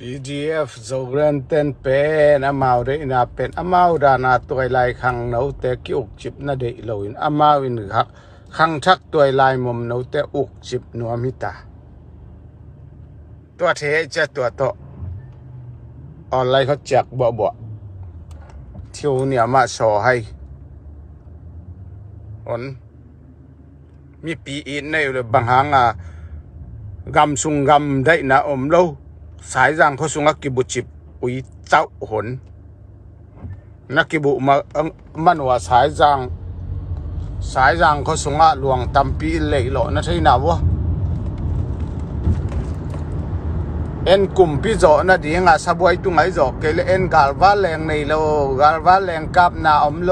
PDF zo ren ten pen amau de ina pen amau da na toy lai khang no te ki uk chip na de lo in amau in khang thak toy lai mom no te uk chip no amitaตัวเทจะตัวโตออนไลน์เขาแจกบ่เที่ยวเนี่ยมาโชว์ให้อนมีปีอินในเลยบางหางกำซุงกำได้นะอมโลสายจางเขาซุงกิบุจิบอุยเจ้าหนนักกิบุมันว่าสายจางเขาซุงหลวงตำปีเล่หล่อนะใช่นาวะเอ็นกลุ่มพี่โจนะดีงาสบวยตุงไอโจเกลเอ็นกาลวาแรงในโลกาลวาแรงกับนาอมโล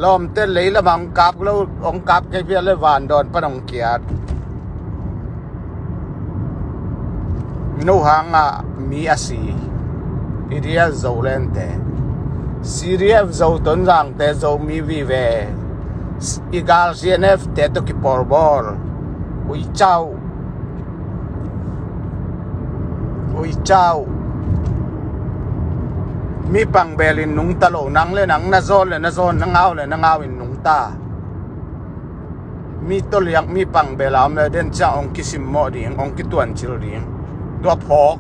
ล้อมเต้นเลยละมังกับโลองกับแกเพียเลวานดอนปนองเกียรนูหางมีอาศีอิเดียโจเลนเตซีเรียฟโจต้นจางเตโจมีวีเวอีกาลซีเอ็นเอฟเตตุกิปอร์บอลอุยเจ้ามีปังเบลินนุงตะโลนังเลยนังนาโซนเลยนาโซนนังเอาเลยนังเอาอินนุงตามีตัวเลี้ยงมีปังเบลามเลยเดินจ้าองคิสิมโมดิงองคิตวนจิลดิงตัวพอก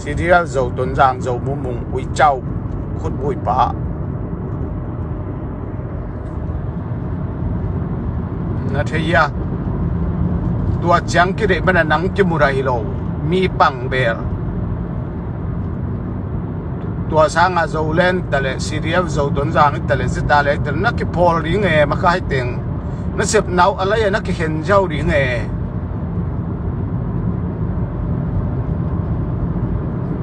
สิเดียโจต้นจางโจมุมุงอุยเจ้าขุดบุยปะนาเทียตัวจังกิเดมันนังกิมุไรโลมีปังเบลตัวสางโจเลนแต่ละซีเรียโจต้นจางแต่ละสิตาเลยแต่นักกิพอลริงมาค่ายเต็งนักเสพหนาวอะไรนักกิเห็นเจ้าริง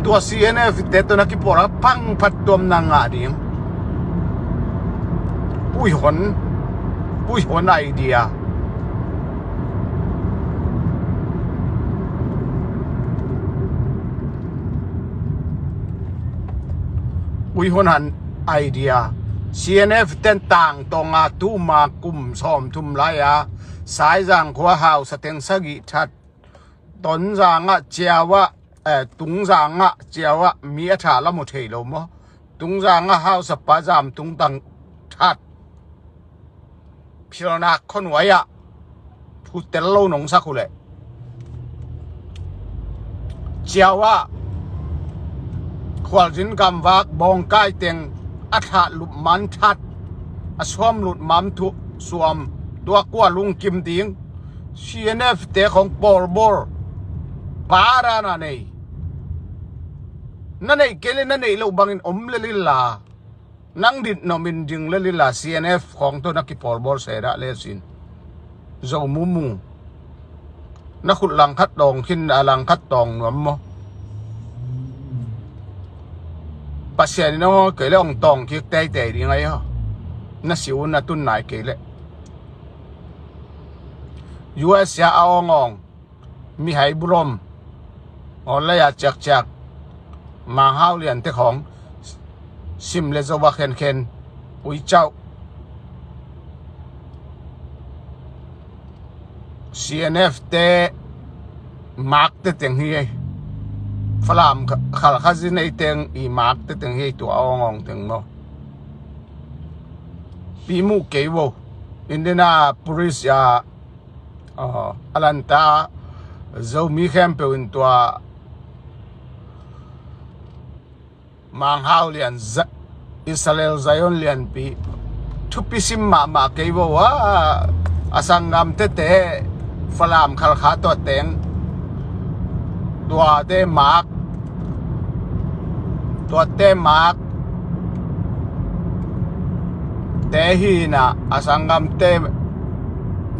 ตัวซีเอ็นเอฟเตตัวนักกิพอลปังพัดตัวนังดิงปุยหนไอเดียอุยหนหันไอเดีย CNF เต้นต่างตรงตู้มากุมซ้อมทุ่มไรสายจางขวาหาวสเต็งสกิชัดตนจางเจียวตุงจางเจียวมีอัฐาละมุเทลมตุงจางหาวสปาจามตุงตังชัดพิจารณาคนไว้พูดเตลโลนงสักเลยเจียวขวาจินกำวักบองใกล้เต็งอัฐหลุดมันทัดสวมหลุดมันทุสวมตัวกว่าลุงกิมติง CNF เตะของปอลบอลปารานั่นเองเกลนั่นเองเราบังอินอมเลลิลานั่งดิดนอมินจิงเลลิลา CNF ของตัวนักกีฬาบอลเสดะเลสินเจ้ามุมุงนักขุดลังคัดตองขึ้นลังคัดตองหนวมมปัจจัยนี้น้องเกลือองตองคิดแต่ยังไงน่าสิวน่าตุนไหนเกลือ US ยาเอางองมีไฮบรมออนไลน์จักมาฮาวเลียนเตของซิมเลโซวาเคนอุยเจ้า CNF เตมาร์กเตเต็งเฮียฝรั่งขัลคาซินในเต็งอีมาร์กเตเต็งเฮียตัวเอางองเต็งมั้งปีมูเกย์วอินเดียนาปริสยาอลันตาเจ้ามีแคมเปญตัวมังฮาวเลียนอิสราเอลไซออนเลียนปีทุกปีซิมมาเกย์วอาสังกามเตฝรั่งขัลคาตัวเต็งตัวเตมาร์กเตฮีนะอาสังกามเต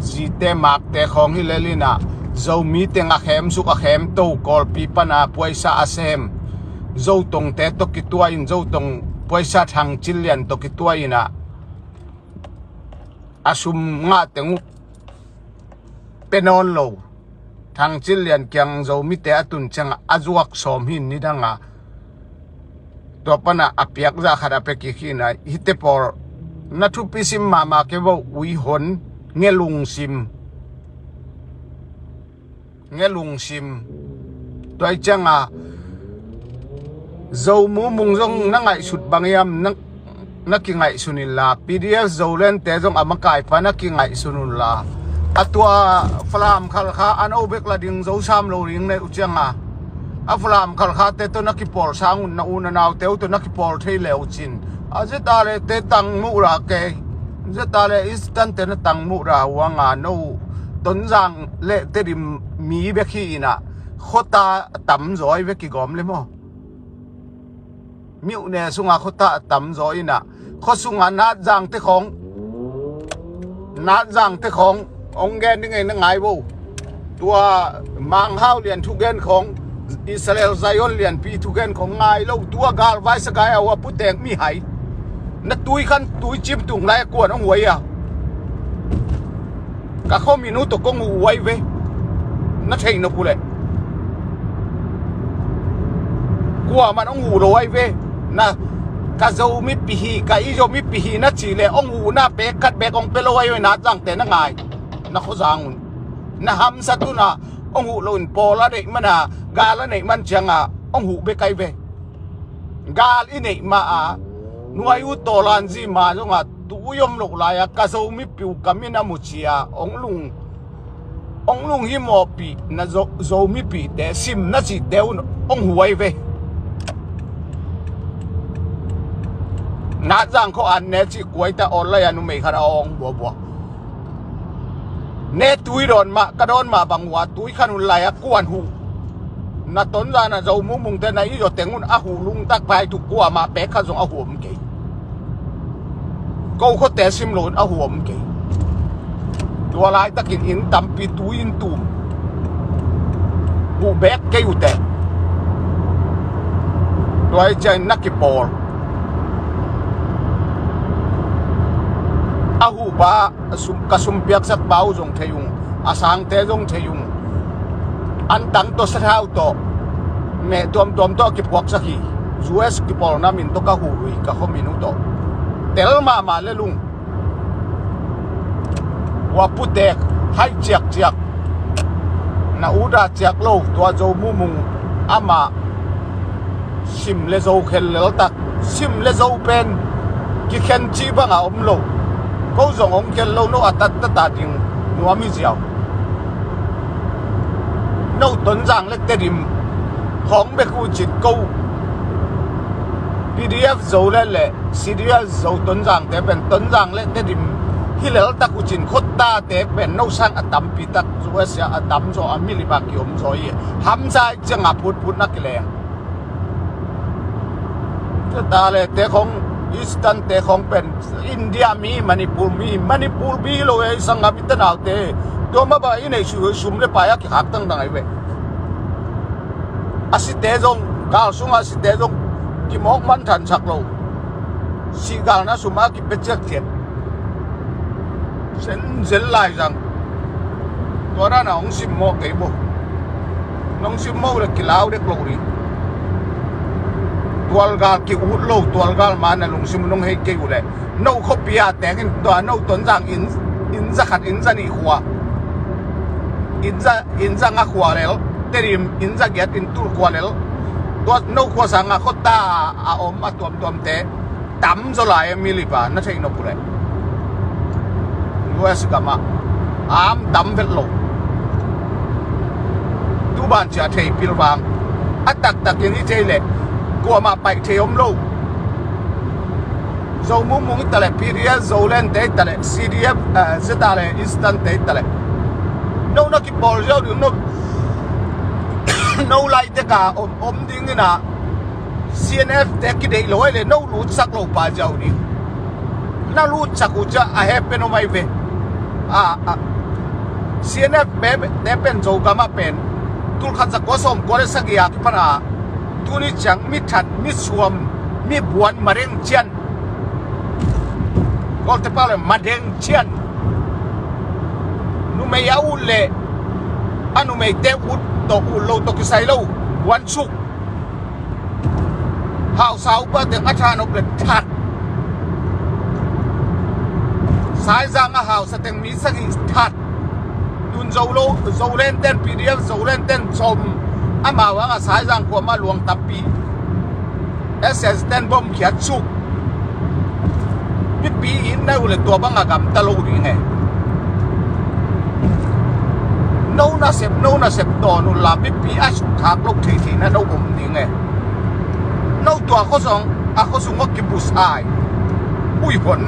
จีเตมาร์กเตของฮิเลลินะเจ้ามีเตงอาเข้มสุกอาเข้มโตกอลปีปนาป่วยซาอาเซมเจ้าตรงเตตกิตัวอินเจ้าตรงป่วยซาทางจิลเลียนตกิตัวอินะอาชุมงาเตงเป็นนอนโลทางจิลเลียนเกียงเจ้ามีเตอตุนจังอาจวักสมหินนี่ดังตัวปนาอภิยักษ์จะขาดอภิกิขินะฮิตเตปอร์นัทุปิซิมมาเก็บวิหนเงลุงซิมตัวจัง dầu mũ mùng rong nó ngại sụt bằng em nó kia ngại sunil là PDF dầu lên té rong amakai pa nó kia ngại sunul là atua flam khal kha an obek la ding dầu sam lo ring ne uchanga a flam khal kha te to na ki por sang na una naw te to na ki por thei leo chin a je ta le te tang mu ra ke je ta le instant te na tang mu ra wanga no ton jang le te dim mi be khi ina khota tam roi ve ki gom le mo miu ne sunga khota tam roi na kho sunga na jang te khong ông gen ni ngai na ngai bo tua mang hao lian thu gen khong Israel Zion lian pi thu gen khong ngai lo tua gal vai sa kai awa putek mi hai na tui khan tui chim tung lai ko ông huai à cả kho minuto ko ngu huai ve na thei no pule kwa man ông hu rồi ve na ka zo mi pi hi ka i zo mi pi hi na chi le ông hu na pe khat be kong pe lo ai na jang te na ngai na kho jang na ham sa tu na ông hu lon po la de mana ga la nei man changa ông hu be kai ve ga i nei ma a nuai u to lan ji ma zo nga tu yom lok la ya ka zo mi piu ka mi na mu chia ông lung hi mo pi na zo mi pi de sim na chi deu ông hu ai ve na jang ko an ne chi kuai ta on la ya nu mei khara ong bo ne tui ron ma ka don ma bangwa tui khanun la ya kwan hu na ton ra na zo mu mung te na i yo tengun a hu lung tak pai tu kwa ma pe kha zong a huam ke ko kho te sim lon a huam ke tua lai takin in tampi tui in tum hu bek ke u te toy chen nakipol ahu ba kasum piak sak bau jong theyung asang te jong theyung an tang to sa hau to me tom to ki puak sakhi US ki por na min to ka hu ri ka kho minuto tel ma le lung wa putek hai chiak na uda chiak lo to zo mu mung ama sim le zo khel le tak sim le zo pen ki khen chi ba nga om lo câu dòng ông kia lâu nó tắt tiếng nó mi dẻo nâu tuấn giang lấy tên điểm khóng bê khu chít câu PDF dấu lên lệ CDF dấu tuấn giang thế bên tuấn giang lấy tên điểm hi lệ ta khu chít khốt ta thế bên nâu sang atam pi tak rồi sẽ atam rồi amili ba ki om rồi ham sai chẳng ngap phut na kile thế ta lệ thế không Eastern te khong pen India mi Manipur bi lo e sanga bitan autte do ma ba inei sum le pa ya ki hak tang dang ai ve asi te jong ka sung asi te jong ki mok man than sak lo si gal na suma ki pe chek thiet sen zel lai jang to ra na ong sim mo ke bo nong sim mo le ki lao de lo ri tual gal ki ut lo tual gal man na lung sim nong he ke u le no khopia tengin do no ton jang in za khat in za ni khwa in za nga khwa le terim in za get in tur khwa le do no khwa sa nga khota a om a tom te tam zo lai mi li pa na thei no pule US kama am tam vet lo tu ban cha thei pil wang atak tak ni thei le qua mà bảy thì ông lâu dầu muốn ta lại PDF dầu lên thế ta lại CDF sẽ ta lại instant thế ta lại nâu nó kịp bỏ ra được nâu lại tất cả ôm đi như nào CNF thế cái đấy lối là nâu lút sắc lô ba giàu đi na lút sắc u cha a happen o mai về CNF bé bé bên dầu cả mà bên tul khát sắc có xong có đấy sắc gì à cái phần tu ni chẳng mi thật mi suam mi buan mareng chian gọi thế bao là mareng chian nu mày áo lệ anu mày te ut to u lâu to kisai lâu wan suk hao sao ba tiếng achan op le that sai ra nga hao sa tiếng mi sa gi that dun dầu lên tên PDF dầu lên tên som ama wa nga sai jang ko ma luang tapi SS เต้นบ่มเขียนสุกพี่ปีอินได้เลยตัวบังอากาศตะลุยไงนู้น่าเสพตัวนู้นลาพี่ปีอาสุขากลูกทีนั่นนู้ผมนี่ไงนู้ตัวเขาส่งว่ากิบุสไอปุยผล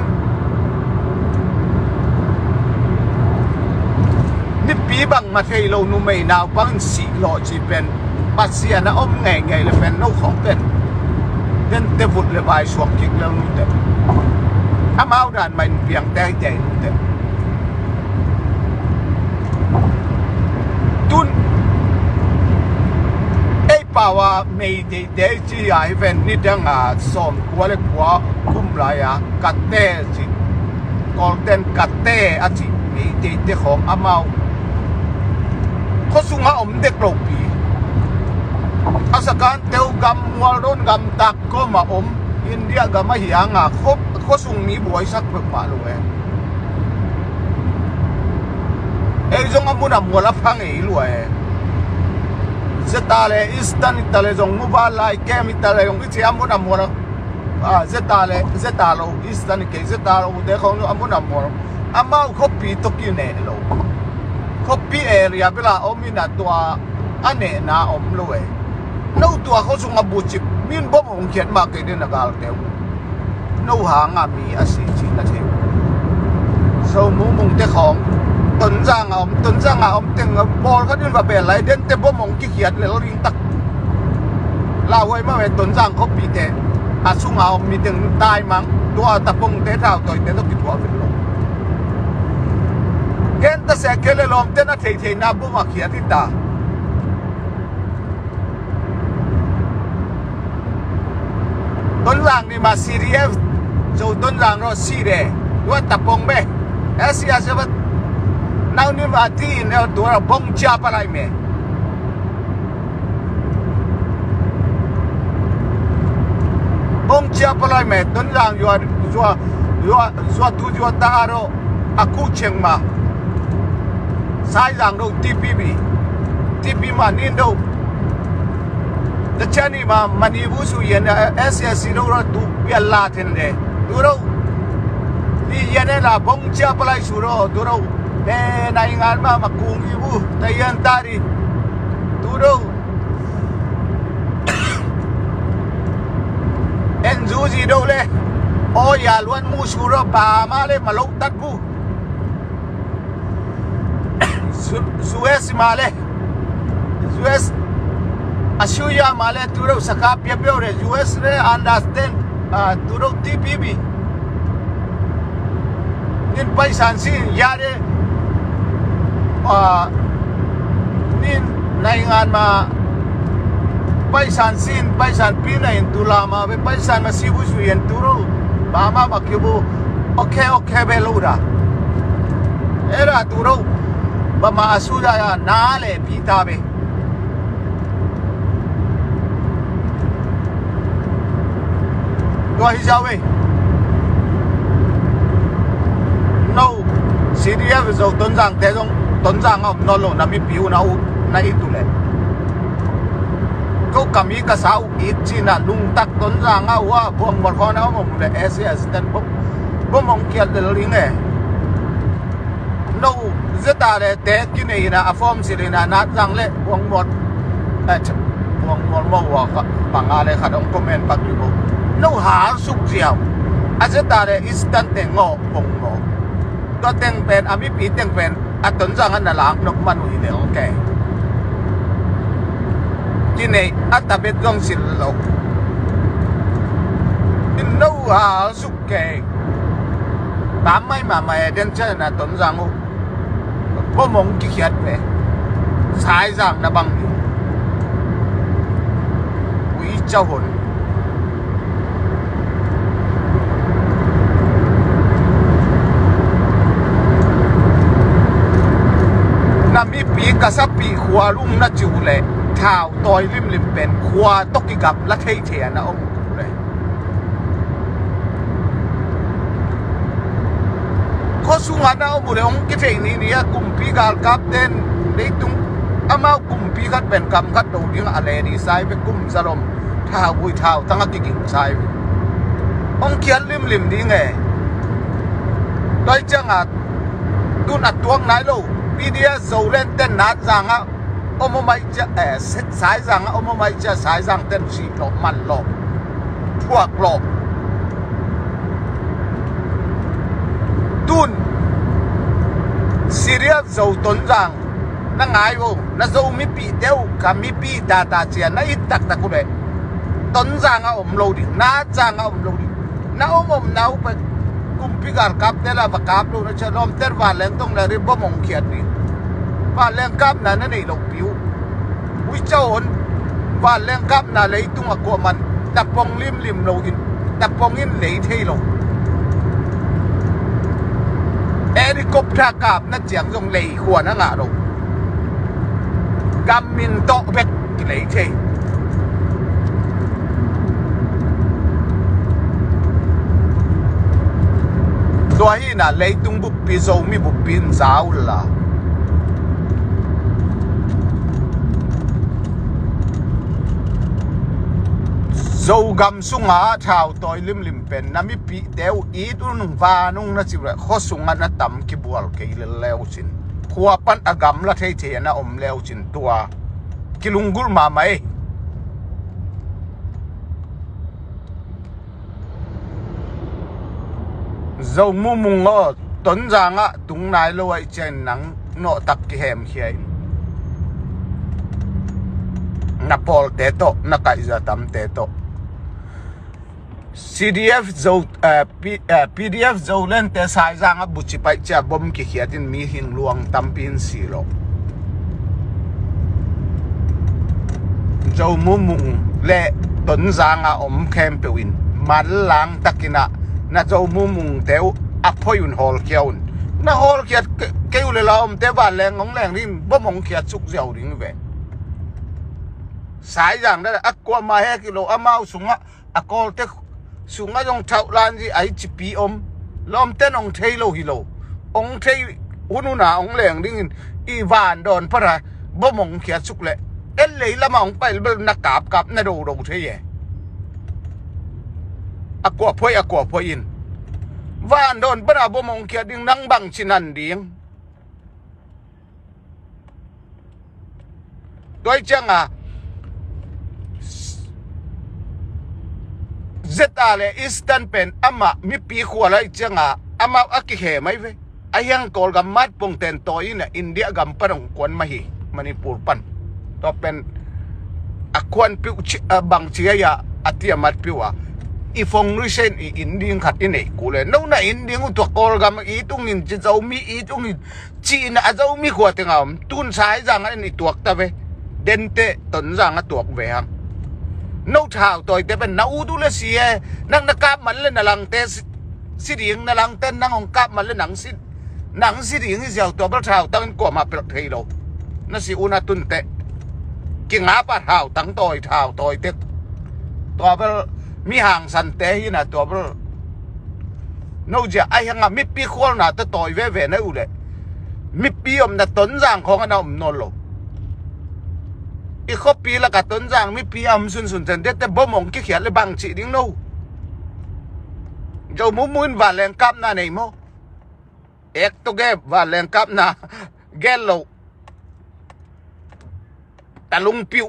นี่ปีบังมาเทโลนูไม่นาวบังสีโลจีเป็นปัสเซียนะอมไงเลยเป็นนู้ของเป็นเดินเตบุดเลยไปสวงกิกแล้วนู้นเต็มถ้ามาเอาด่านมันเพียงแต่ใจนู้นเต็มตุนไอ้ป่าวว่าไม่ได้เดี๋ยวจีไอเวนนี่ดังส่งกัวเล็กกัวคุ้มไรกัดเต้จีกอลเดนกัดเต้จีไม่ได้เด็กของอามาเขาสุ่งมาอมเด็กโลปีอาศัยการเที่ยวกำวัวรุ่นกำตักก็มาอมอินเดียก็มาเหียงเขาสุ่งมีบวยสักเพิ่มมาเลยไอ้จงอามุนมัวละพังไอ้รวยเจตาเลอิสตันตาเลจงมุบาลายแกมิตาเลจงอิเชียมุนมัวละเจตาโลอิสตันเกเจตาโลเด็กของอามุนมัวอามาเขาปีตกินเอโลเขาปีเอเรียเวลาอมินาตัวอันเนน่าอมรวยนู้ตัวเขาส่งมาบูจิบมินบ่มองเขียนมาเกิดในกาลเดียวนู้หางมีอาศัยจีนนะเทวสมุมงเตของต้นจางอมเต็งบอลเขาดิ้นว่าเป็นไรเด่นแต่บ่มองขี้เกียจเลยเราลิงตักลาไว้มาเป็นต้นจางเขาปีเตะอาสุ่งเอามีถึงตายมั้งตัวตะปงเตะเท้าตัวเตะต้องกินหัวเป็นลมเกณฑ์ตะเสกเลยลมเตะน่าเทน่าบ่มาเขียนที่ตาต้นจางนี่มาซีเรียสโจต้นจางเราซีเร่ว่าตะปงเบ้เอสยาเสบัดน้านี่มาที่เนี่ยตัวเราบงจับอะไรไหมบงจับอะไรไหมต้นจางอยู่ตัวตาเราอากูเชียงมาสายจางเราทีพีมานี่เราแต่เช่นนี้มามันยีบุษอยู่เนี่ยเอสเอสซีเราตัวเปลี่ยนลาเทนเดตัวเราที่เนี่ยละบงจับอะไรสุดตัวเรานายงานมาคุงยีบุแต่ยันตารีตัวเราเอ็นจูจีดูเลยโอ้ยาล้วนมูสุรบามาเลยมาลงตัดบูสุเอสมาเลยสุเอสอาชูยามาเลยตัวเราสกัดเปียบเลยสุเอสเลยอันดับเต็มตัวเราทีพีบีนี่ไปสันสิยาเลยนี่นายงานมาไปสันสินไปสันปีนัยตุลามาไปสันมาสิบุสุยันตุโรบามาบักยบุโอเคเบลูระเอราตุโรบามาสุดายานาเลพิตาเบตัวฮิจาเวโน่ซีเรียสโจต้นจางแต่จงต้นจางเอานอนลงน้ำมีผิวน่าอิตุเลยก็กำมีกระสาวอิจีน่ะลุงตักต้นจางเอาว่าพวงหมดคนเอาหมดเลยเอสเอสแต่บ่มองเกียรติเลยไงโน่จะตาเลยแต่กินเองนะฟอร์มสิเลยนะนัดจังเลยพวงหมดบ่ว่าปังอะไรขัดองคอมเมนต์ปักอยู่บ่โน่หาสุกเดียวอาจจะตาเลยอิสตันเตงอปงงอก็เต็งเป็นอามิปีเต็งเป็นอัตนจังอันนั้นหลังนกมันหุ่นเดียวโอเคที่นี่อัตเป็นกองศิลป์ลูกที่นู้หาสุกเกย์ตามไม่มาเดินเช่นนั้นตนจังหูบ่มองขี้เกียจไปสายจังนะบังวิเจ้าหุ่นมีปีกษัตริย์ปีขวาลุ่มนัดจูเลยท้าวต่อยริมเป็นขวาตกกับละเทียนะองค์เลยข้อสุงานนะองค์เลยองค์กิเทนี่เนี่ยกลุ่มปีกาลกับเด่นในตรงอามากุมปีกัดเป็นกำกัดดูดิ้งอะไรดีไซน์ไปกุมสลม thao bùi thao tăng cái kinh sai ông kiệt lim đi nghe đôi chân à tu nát tuang nái lâu PDS dầu lên tên nát rằng á ông mày cha sai rằng ông mày cha sai rằng tên gì lộ mặn lộ thuộc lộ tun Syria dầu tuấn rằng na ngay vô na dầu mi pi đeo cả mi pi ta chia na ít tắc cũng đấy tuấn rằng á lâu đi na rằng á lâu đi na nào phải cùng pi gar cáp thế là và cáp luôn nó chơi lom tết và lên tông là đi bom mông kiệt đi và lên cáp là nó này lộc piu ui châu hồn và lên cáp là lấy tung ở của mình tập bông lim lâu in tập bông in lấy thay lâu helicopter cáp nó chẳng dùng lấy của nó ngã đâu cam min to vẹt lấy thay đôi khi là lấy tung bút pi dầu mi bút pin giáo là dầu gam sung á thảo tôi lim pen na mi pi đeo ít nung va nung na chịu lại khó sung á na tắm cái bual cái leo chín khua pan agam là thấy thế na leo chín tua cái lungul mà mày dầu mu mùng ngõ tuấn giang á tung nai lâu ấy trên nắng nọ tắc cái hẻm kia na pol té to na cái giờ tắm té to CDF dầu PDF dầu lên té sai giang á bút chỉ phải chia bom cái kia tin mi hình luang tắm pin xì lộ dầu mu mùng lệ tuấn giang á kem pewin man lang takina na dầu mu mùng téo apoyun hol kiaun na hol kiat kêu le laom te van leng ngong leng rin bo mong kiat suk deu ding ve sai jang da akwa ma he kilo amau sunga akol te sunga jong thau lan ji ai chi pi lom te nong thei lo hi lo ong thei unu na ong leng ding i van don para bo mong kiat suk le el le la ma ong pai na kap na do thei ye akwa phoi in van don bana bo mong kia ding nang bang chinan ding tôi chăng à zeta le eastern pen ama mi pi khwa lai chăng à ama akihe mai ve ayang kol gam mat pong ten toy na India gam parong kwan mahi Manipur pan to pen akwan pi bang chia ya atia mat piwa ifong recent i Indian khat in ei kule no na Indian u to kol gam i tung in chi zau mi i tung in chi na zau mi khwa te ngam tun sai jang an ni tuak ta ve den te ton jang a tuak ve hang no thao toy te ben na u du le si e nang na kap man le na lang te si ding na lang ten nang ong kap man le nang si ding i jiao to ba thao tang ko ma pel thei lo na si una tun te ki nga pa thao tang toy te to ba mi hàng san té hi na to bro no ja ai hanga mi pi khol na ta toy ve na u le mi pi na ton jang khong na no lo i kho pi la ka ton jang mi pi sun ten te bom ong ki khiat le bang chi ding no jo mu mun va leng kap na nei mo ek to ge va leng kap na gel lo ta lung piu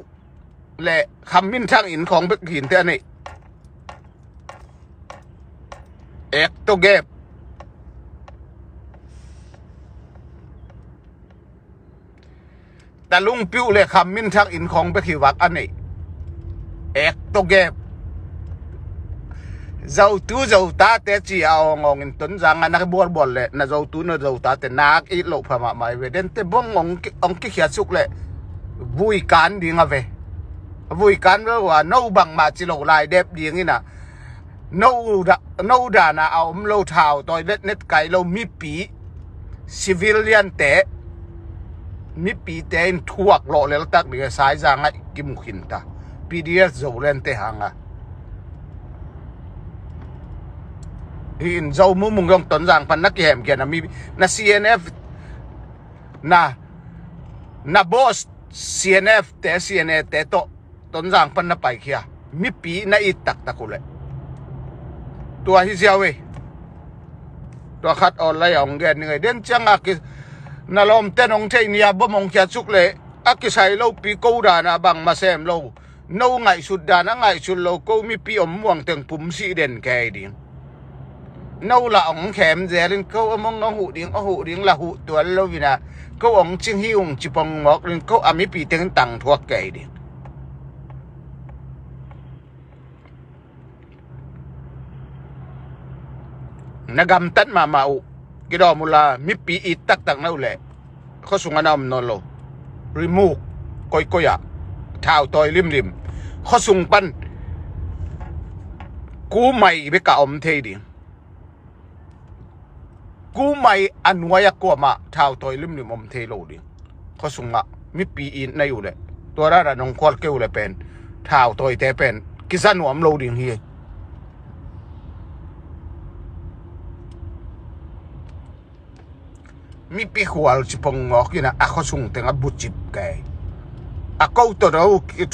le kham min thang in khong bek hin te nei ek to gap ta lung piu le kham min thak in khong be khiwak ani ek to gap dầu ta te chi ao ngong in ton jang na bol le na dầu ta te nak i lo phama mai ve den te bong ong ki khia suk le vui kan ding ave vui kan wa no bang ma chi lo lai dep ding ina no da na om lo thao tôi let net kai lo mi pi civilian te mi pi te in thuak lo le tak ni sai jang ai kim khin ta PDS zo len te hanga in zo mu mung yong ton jang pan na ki hem ke na mi na CNF na boss CNF te to ton jang pan na pai kia มีปีน่าอิตักตะกุเลยตัวฮิเซียวเวตัวขัดออนไลน์องเดียนยังไงเด่นจังอากินาลอมเต้นองเทนียบ่มองแค่สุกเลยอากิใส่เราปีกูดานะบังมาเซมเราโน่ไงสุดดานะไงสุดเรากูมีปีอมม่วงเต็งปุ่มสีเด่นแค่ดิ่งโน่ละองแขมเจริญกูมองหูดิ่งละหูตัวเราวินะกูองจิงฮิวงจิปงหมอกริงกูอามีปีเต็งตังทั่วแก่ดิ่งนักำตัดมาอุกิดอมุลามีปีอิตักนั่นแหละเขาส่งกันเอามนโลรีมูกก้อยเท้าต่อยริมเขาส่งปันกูไม่ไปกะอมเทดิกูไม่อันวายกว่ามาเท้าต่อยริมอมเทโลดิเขาส่งอะมีปีอินในอยู่เลยตัวระดับน้องควอลเกลเลยเป็นเท้าต่อยแต่เป็นกิสันหวมโลดิเฮียมีปีขวาจิปงงอกนะเขาส่งแต่งบุจิบแกเขาตัวเรา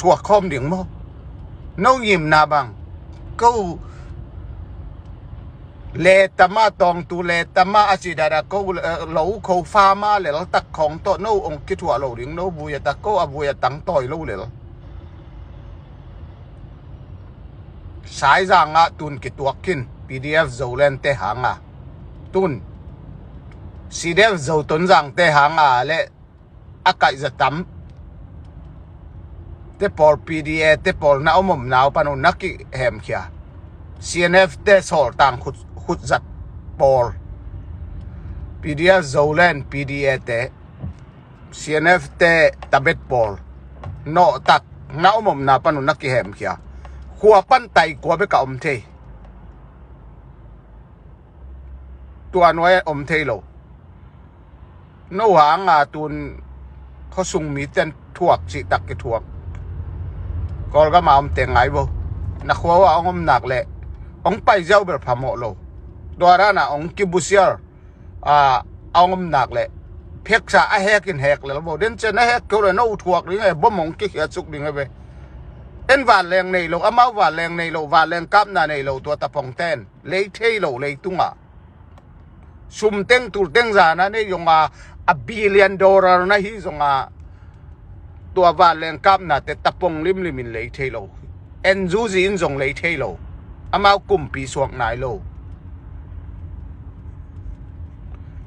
ทัวคอมดิ่งมั้งน้องยิ้มนาบังเขาเลตมาตองตูเลตมาอาศิดาเขาเราเขาฟามาเลยเราตักของตัวน้องคิดว่าเราดิ่งน้องบุยตะเขาบุยตังต่อยเราเลยสายจางตุนกิตัวกิน PDF โจเลนเตหางตุนCDF โจตุนจางเตหางเลยอากาศจะตั้มเตปอล PDA เตปอลน้าอมน้าปนุนักกิเฮมขี้ CNF เตสอลตังขุดจัดปอล PDF โจเลน PDA เต CNF เตตะเบ็ดปอลโนตักน้าอมน้าปนุนักกิเฮมขี้ขัวปั้นไตกัวไปกับอมเทตัวน้อยอมเทโลโนหางตุนเขาส่งมีเต้นทวกสิตักกิทวกก็มาอมเตงไงบ่นักว่าอมหนักเลยองไปเจ้าแบบพามโลดวารานะองกิบุเซียร์อมหนักเลยเพียกษาแหกินแหกเลยบ่เด่นจะนะแหกเขาเลยโนทวกหรือไงบ่มองกิเขียสุกหรือไงไปเอ็นวานแรงในโลอามาว่าแรงในโลวานแรงกับนาในโลตัวตะพงเต้นเลยเทโลเลยตุ้งซุ่มเต็งตุลเต็งจานะนี่ยง$1 billionนะฮิจงตัววานแรงกับนาแต่ตะพงริมเลยเทโลเอ็นจูจีนจงเลยเทโลอามากุมปีสวงนายโล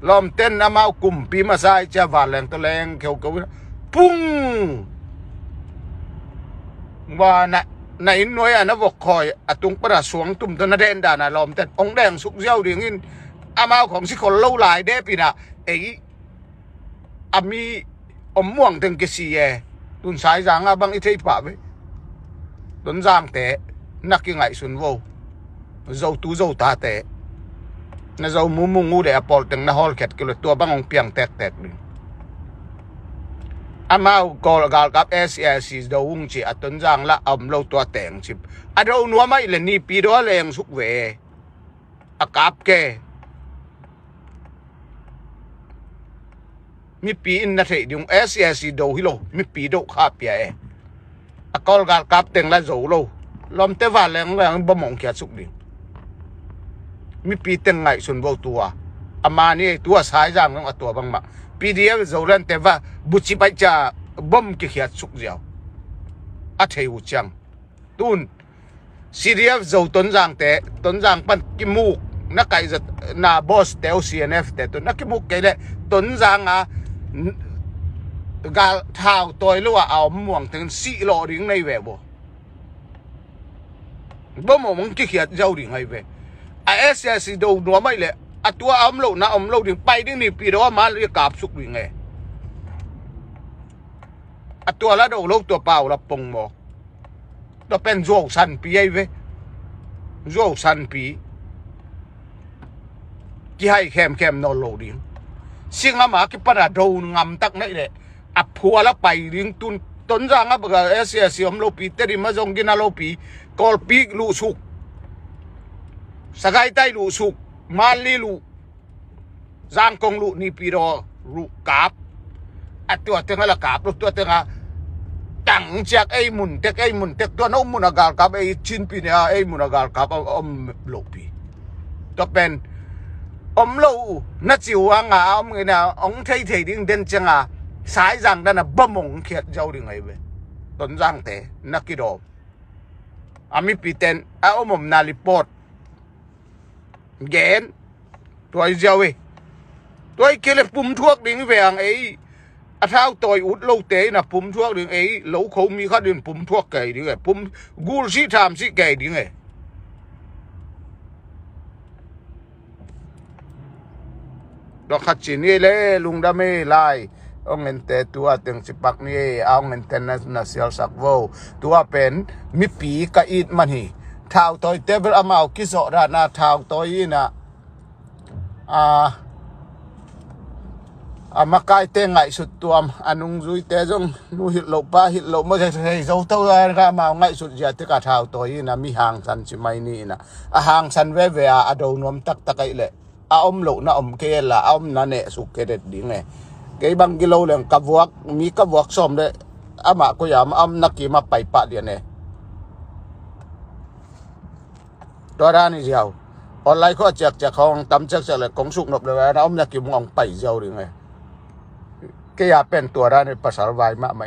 ล้อมเต้นอามากุมปีมาใส่จะวานแรงตัวแรงเขียวกับปุ้งว่าในหน่วยนะบอกคอยตุงประสวงตุ่มตนเดนดานะลอมแต่องแดงสุกเจ้าดิ่งอามาของสิคนเล่าหลายเด้ปีน่ะมีอมม่วงถึงกษีตุนสายจางบางอิทธิป่าไปตุนจางแต่นักยังไงสุนโวเจ้าตู้เจ้าตาแต่น่ะเจ้ามุงงูเดอปอลถึงน่ะฮอลเก็ตกิโลตัวบางองเปียงแตกเลยอามาโกลกาลกับ SSC ดาวงจีอัตนจางละอมโลตัวแต่งชิบอันเราหนัวไม่เลยนี่ปีรัวแรงสุกเวอากาบแกมีปีอินนัทดิง SSC ดาวฮิโลมีปีดาวข้าเปียอากอลกาลกับแต่งละโจโลลมเทวาแรงบ่มองแค่สุกดิมีปีแต่งไงส่วนโบตัวอามานี่ตัวสายจางต้องตัวบางมาPDF โจเลนเทว่าบุชิไปจะบ่มกิเขียสุกเดียวอาเทวจังตุน CDF โจต้นจางแต่ต้นจางปันกิมูกนักไก่จะนาบอสเตล CNF แต่ต้นนักกิมูกไก่เลยต้นจางกาเท้าตัวหรือว่าเอาม่วงถึง4 โลดิ่งในเว็บบ่มองกิเขียเจ้าดิ่งในเว็บSSC ดูหนัวไม่เลยตัวอมโลนะอมโลดิ่งไปดิ่งนี่ปีเดียวมาเลยกาบสุกดิ่งไงตัวละดูโลตัวเปล่าละปงหมอกตัวเป็นโจกสันปีไอ้เว้โจกสันปีที่ให้แคมนอนโลดิ่งสิ่งอามาคิดปัญหาดูงำตักนี่เลยพัวละไปดิ่งต้นจางบอกว่าSSC อมโลปีแต่ดิมาจงกินอโลปีกอลปีลูสุกสกายไตลูสุกมาลีลูจางกงลูนี่ปีรอลูกาบตัวเต็งละกาบตัวเต็งแต จังจากไอ้มุนเต็กตัวน้องมุนอากาศกับไอ้ชินปีเนี่ยไอ้มุนอากาศกับโลปีตัวเป็นโลนัดจิวงอ่ะเงี้ยนะไทยดิ้งเด่นจังอ่ะสายจังนั่นน่ะบ่มงเขียดเจ้าดิ้งไงเว้ยต้นจังเตะนักกีฬามีปีเต็นมุมนาลิปอดเกนตัวเจ้าเว้ยตัวไอ้เกล็ดปุ่มทวกดิ้งเวียงไอ้เท้าต่อยอุดโลเตะนะปุ่มทวกดิ้งไอ้โลเขามีข้าดิ้งปุ่มทวกไก่ดิ้งไงปุ่มกูสิทำสิไก่ดิ้งไงดอกขัดจีนี่เลยลุงดำไม่ไล่เอาเงินเตะตัวถึงสิปักนี่เอาเงินเตะน่าเสียสักว่าตัวเป็นมีปีกับอีดมันฮีเท้าต่อยเตะเบลอามาเอากิโซรานาเท้าต่อยนะมาใกล้เตะไงสุดตัวนุงจุยเตะจงนูหิโลป้าหิโลไม่ใช่เจ้าเท่าไรก็มาไงสุดยอดที่กระเท้าต่อยนะมีหางสันสิไม่นี่นะหางสันเวอดูนวมตักไอเละโลนะเกล่ะนั่นเองสุกเกเด็ดดิ้งไงไอ้บางกิโลเรื่องกับวักมีกับวักซ้อมเลยมาก็ยามนักกีมาไปปะเดียนเนี่ยตัวด้านนี้เจ้าออนไลน์เขาจากของตำจากเลยของสุกนบเลยนะนักกีมองไปเจ้าหรือไงก็อยากเป็นตัวด้านในภาษาไทยมากไหม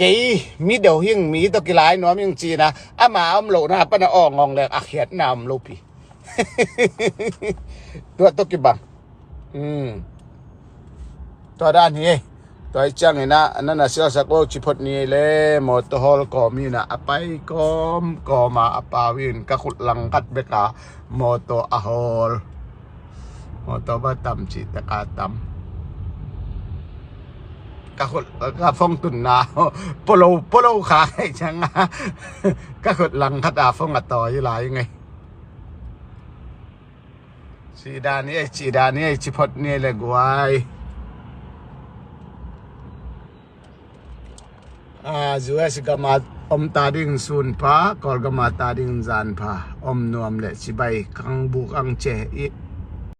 กี่มีเดี๋ยวหิ้งมีตะกี้หลายน้อมยังจีนะมาโลนะปนงองเลยเขียดนำโลปีตัวตกิบังตัวด้านนี้ตัวจังเห็นนะนั่นน่ะเสียสักว่าชิพดนี้เลยมอเตอร์ฮอลก็มีนะไปก็มาปาวินก็ขุดลังกัดเบกามอเตอร์ฮอลมอเตอร์บัตตัมจิตกาตัมก็ขุดก็ฟงตุนนาโปโลขายจังก็ขุดลังกัดฟงต่อยี่หลายไงชีดานี่ชิพดนี่เลยกวยZues gamat tading sun pa kor gamat tading zan pa nôm le chibai kang buk ang che